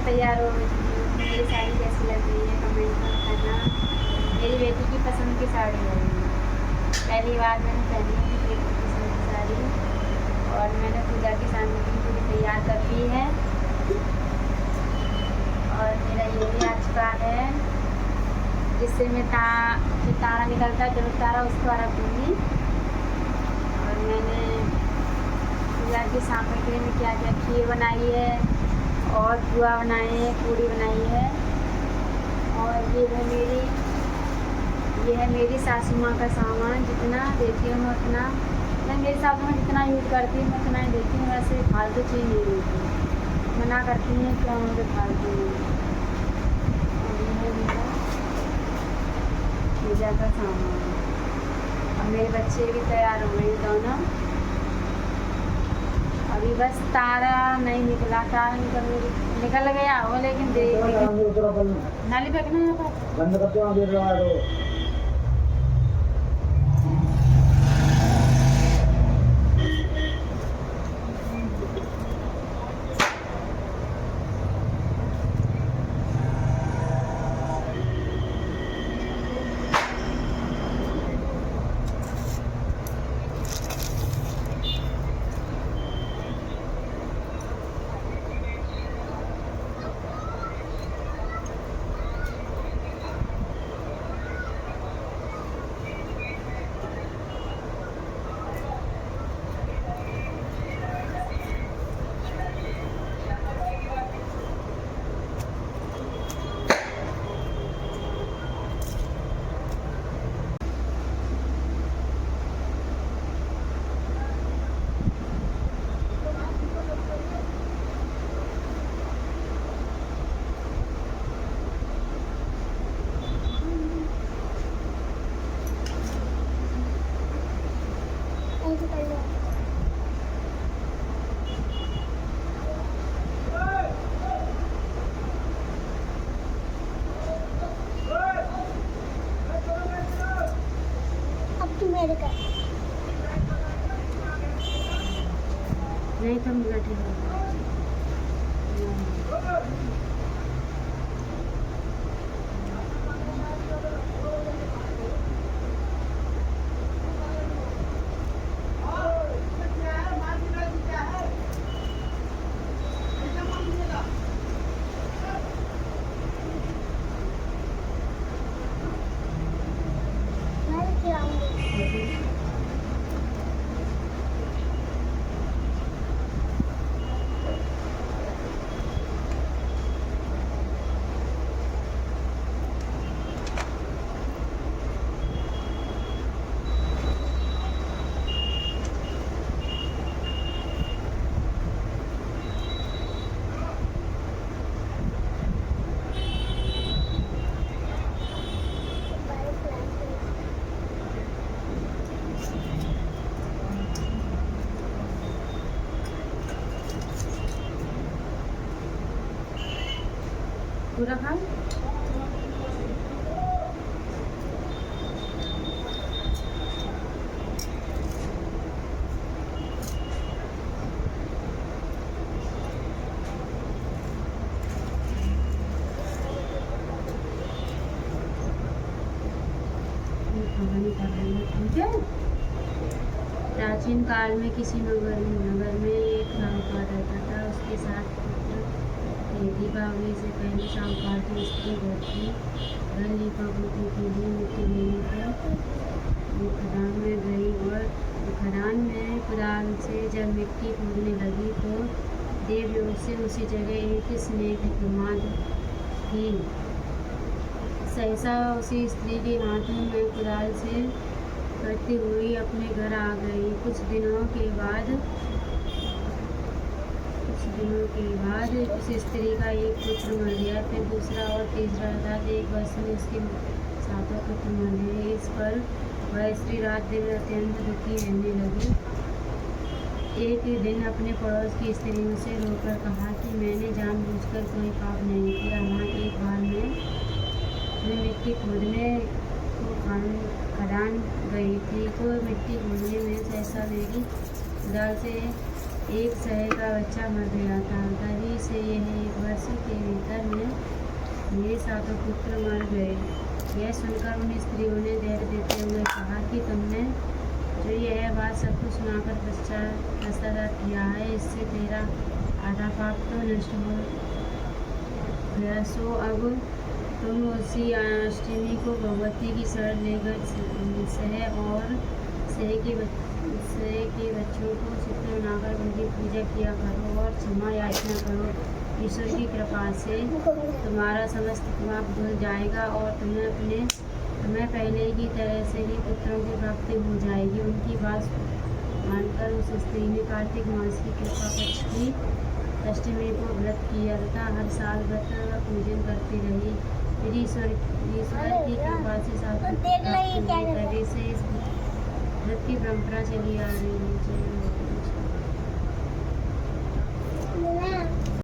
तैयार हो चुकी हूँ। मेरी साड़ी कैसी लग रही है कमेंट में बताना। मेरी बेटी की पसंद की साड़ी है ये। पहली बार मैंने पहनी है मेरी बेटी की पसंद की साड़ी और मैंने पूजा की सामग्री पूरी तैयार कर ली है और मेरा ये भी आ चुका है जिससे मैं जो तारा निकलता है जब तारा उसको रखूँगी। और मैंने पूजा की सामग्री में क्या क्या खीर बनाई है और पुआ बनाए हैं, पूड़ी बनाई है। और ये है मेरी सासू माँ का सामान। जितना देती हूँ मैं उतना, मैं मेरी सासू माँ जितना यूज़ करती हूँ मैं उतना ही देती हूँ, वैसे फालतू चीज़ नहीं देती। मना करती हैं क्यों मुझे फालतू नहीं। और ये है मेरा पूजा का सामान। और मेरे बच्चे भी तैयार हो गए दोनों। अभी बस तारा नहीं निकला, तारा निकल गया हो लेकिन नाली फेंकना यहाँ पर। नहीं तो हम बैठे पूरा खा। प्राचीन काल में किसी नगर में एक साहूकार रहता था। उसके साथ दीपावली से पहले साहूकार की स्त्री घर की घर लीपापोती के लिए मिट्टी लेने पर वो खदान में गई और खदान में कुदाल से जब मिट्टी खोदने लगी तो देवलोक से उसी जगह एक स्नेह की कुमार थी। सहसा उसी स्त्री के हाथों में कुदाल से करती हुई अपने घर आ गई। कुछ दिनों के बाद उस स्त्री का एक पुत्र मर गया, फिर दूसरा और तीसरा था। 1 वर्ष में उसके 7 पुत्र मरे। इस पर वह स्त्री रात दिन अत्यंत दुखी रहने लगी। एक दिन अपने पड़ोस की स्त्रियों से रोकर कहा कि मैंने जानबूझकर कोई पाप नहीं किया। वहाँ एक बार मैं मिट्टी खोदने को खदान गई थी तो मिट्टी खोदने में सहसा मेरी कुदाल से एक शहर का बच्चा मर गया था। तभी से यह 1 वर्ष के भीतर में मेरे 7 पुत्र मर गए। यह सुनकर उन स्त्रियों ने धैर्य देते हुए कहा कि तुमने जो यह बात सबको सुनाकर पश्चाताप किया है, इससे तेरा आधा पाप तो नष्ट हो गया। सो अब तुम उसी अष्टमी को भगवती की शरण लेकर शह के बच्चों को चित्र बनाकर उनकी पूजा किया करो और क्षमा याचना करो। ईश्वर की कृपा से तुम्हारा समस्त पाप धुल जाएगा और तुम्हें पहले की तरह से ही पुत्रों की प्राप्ति हो जाएगी। उनकी बात मानकर उस स्त्री ने कार्तिक मास की कृपा पक्ष की अष्टमी को व्रत किया तथा हर साल व्रत का पूजन करती रही। फिर ईश्वर की कृपा से तभी से इस व्रत की परंपरा चली आ रही है।